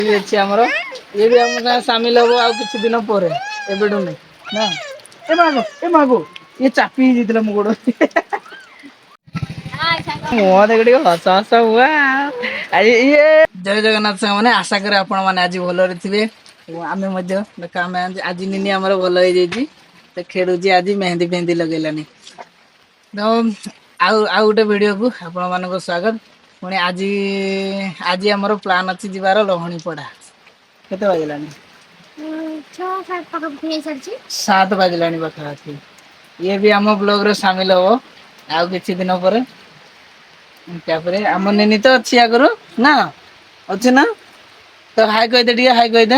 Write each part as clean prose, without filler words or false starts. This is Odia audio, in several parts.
ये अच्छी हमरो ये भी हम साथ शामिल हो आउ किछि दिन पर एबेडू नहीं ना ए मागो ये चापी जितला मु गोड़ मुह देख ଟିକେ ହସ ହସ ହୁଆ ଆଜି ଇଏ ଜୟ ଜଗନ୍ନାଥ ସାଙ୍ଗ ମାନେ ଆଶା କରେ ଆପଣ ମାନେ ଆଜି ଭଲରେ ଥିବେ ଏବଂ ଆମେ ମଧ୍ୟ ଦେଖ ଆମେ ଆଜି ନିନି ଆମର ଭଲ ହେଇଯାଇଛି ସେ ଖେଳୁଛି ଆଜି ମେହେନ୍ଦି ଫେହେନ୍ଦି ଲଗେଇଲାନି ତ ଆଉ ଗୋଟେ ଭିଡିଓକୁ ଆପଣ ମାନଙ୍କୁ ସ୍ୱାଗତ ପୁଣି ଆଜି ଆମର ପ୍ଲାନ୍ ଅଛି ଯିବାର ଲହୁଣୀ ପଡା କେତେ ବାଜିଲାଣି 7 ବାଜିଲାଣି ପାଖାପାଖି ଇଏ ବି ଆମ ବ୍ଲଗ ରେ ସାମିଲ ହବ ଆଉ କିଛି ଦିନ ପରେ ତାପରେ ଆମ ନିନି ତ ଅଛି ଆଗରୁ ନା ଅଛି ନା ତ ହାଇ କହିଦେ ଟିକେ ହାଇ କହିଦେ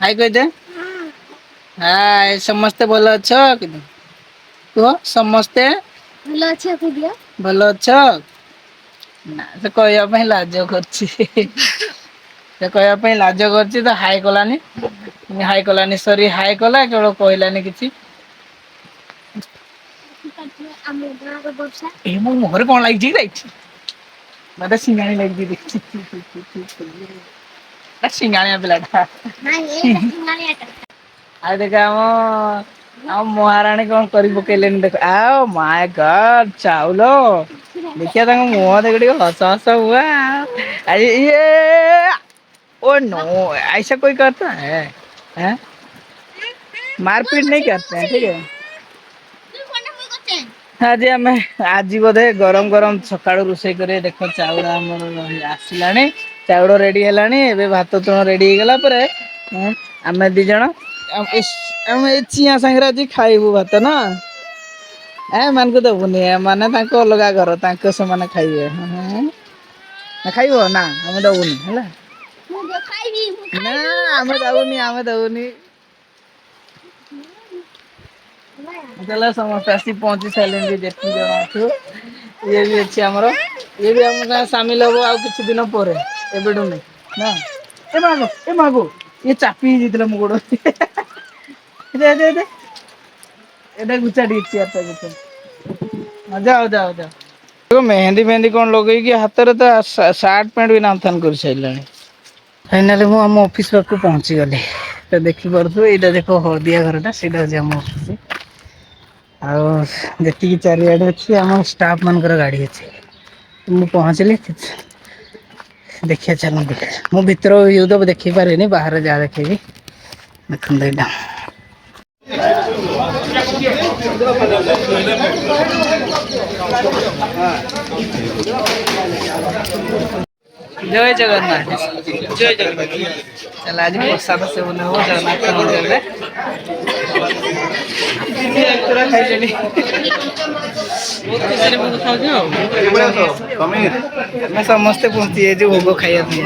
ହାଇ କହିଦେ ହାଏ ସମସ୍ତେ ଭଲ ଅଛ କୁହ ସମସ୍ତେ ଭଲ ଅଛ ଭଲ ଅଛ ନା ସେ କହିବା ପାଇଁ ଲାଜ କରୁଛି ସେ କହିବା ପାଇଁ ଲାଜ କରୁଛି ତ ହାଇ କଲାନି ସରି ହାଇ କଲା କେବଳ କହିଲାନି କିଛି ଏ ମୋ ମୁହଁରେ କଣ ଲାଗିଛି କି ଯାଇଛି ମତେ ସିଙ୍ଗାଣି ଲାଗିଛି ସିଙ୍ଗାଣିଆ ପିଲାଟା ଆଉ ଦେଖ ଆମ ମହାରାଣୀ କଣ କରି ପକେଇଲେନି ଦେଖ ଆଉ ମାଇ ଗଡ୍ ଚାଉଳ ଦେଖିବା ତାଙ୍କ ମୁହଁ ଦେଖ ଟିକେ ହସ ହସ ହୁଆ ଆରେ ଇଏ ओ नो ऐसा कोई करता है हैं मारपीट नहीं करते हैं ठीक है ଆଜି ଆମେ ଆଜି ବୋଧେ ଗରମ ଗରମ ସକାଳୁ ରୋଷେଇ କରି ଦେଖ ଚାଉଳ ଆମର ଆସିଲାଣି ଚାଉଳ ରେଡି ହେଲାଣି ଏବେ ଭାତ ତୁଣ ରେଡି ହେଇଗଲା ପରେ ଆମେ ଦି ଜଣ ଆମେ ଏ ଚିଆଁ ସାଙ୍ଗରେ ଆଜି ଖାଇବୁ ଭାତ ନା ଏମାନଙ୍କୁ ଦବୁନି ମାନେ ତାଙ୍କ ଅଲଗା ଘର ତାଙ୍କ ସେମାନେ ଖାଇବେ ଖାଇବ ନା ଆମେ ଦବୁନି ହେଲା ନା ଆମେ ଦବୁନି ସମସ୍ତେ ଆସି ପହଞ୍ଚି ସାରିଲେଣି ଯେତିକି ଜଣ ଅଛୁ ଇଏ ବି ଅଛି ଆମର ଇଏ ବି ଆମ ସାଙ୍ଗେ ସାମିଲ ହବ ଆଉ କିଛି ଦିନ ପରେ ଏବେଠୁ ନାହିଁ ନା ଏ ମାଗୋ ଇଏ ଚାପି ହେଇଯାଇଥିଲା ମୋ ଗୋଡ ଏଟା ଗୁଚା ଟିକେ ଯାଅ ମେହେନ୍ଦୀ ଫେହେନ୍ଦି କଣ ଲଗେଇକି ହାତରେ ତ ସାର୍ଟ ପ୍ୟାଣ୍ଟ ବି ନାମ ଥାନ କରିସାରିଲାଣି ଫାଇନାଲି ମୁଁ ଆମ ଅଫିସ ପାଖକୁ ପହଞ୍ଚି ଗଲି ତ ଦେଖିପାରୁଥିବୁ ଏଇଟା ଦେଖ ହଳଦିଆ ଘରଟା ସେଇଟା ହଉଛି ଆମ ଅଫିସ ଆଉ ଯେତିକି ଚାରିଆଡେ ଅଛି ଆମ ଷ୍ଟାଫ ମାନଙ୍କର ଗାଡି ଅଛି ମୁଁ ପହଞ୍ଚିଲି ଦେଖିବା ଚାଲନ୍ତୁ ମୁଁ ଭିତର ୟୁଟ୍ୟୁବ ଦେଖେଇ ପାରିବିନି ବାହାରେ ଯାହା ଦେଖେଇବି ଦେଖନ୍ତୁ ଏଇଟା ଜୟ ଜଗନ୍ନାଥ ଜୟ ଜଗନ୍ନାଥ ତାହେଲେ ଆଜି ପ୍ରସାଦ ସେବନ ହବ ଜଗନ୍ନାଥ ମନ୍ଦିରରେ ଖାଇଲେଣି ବହୁତ ଖୁସିରେ ଭୋଗ ଖାଉଛୁ ଆଉ ଆମେ ସମସ୍ତେ ପହଞ୍ଚି ଯାଇଛୁ ଭୋଗ ଖାଇବା ପାଇଁ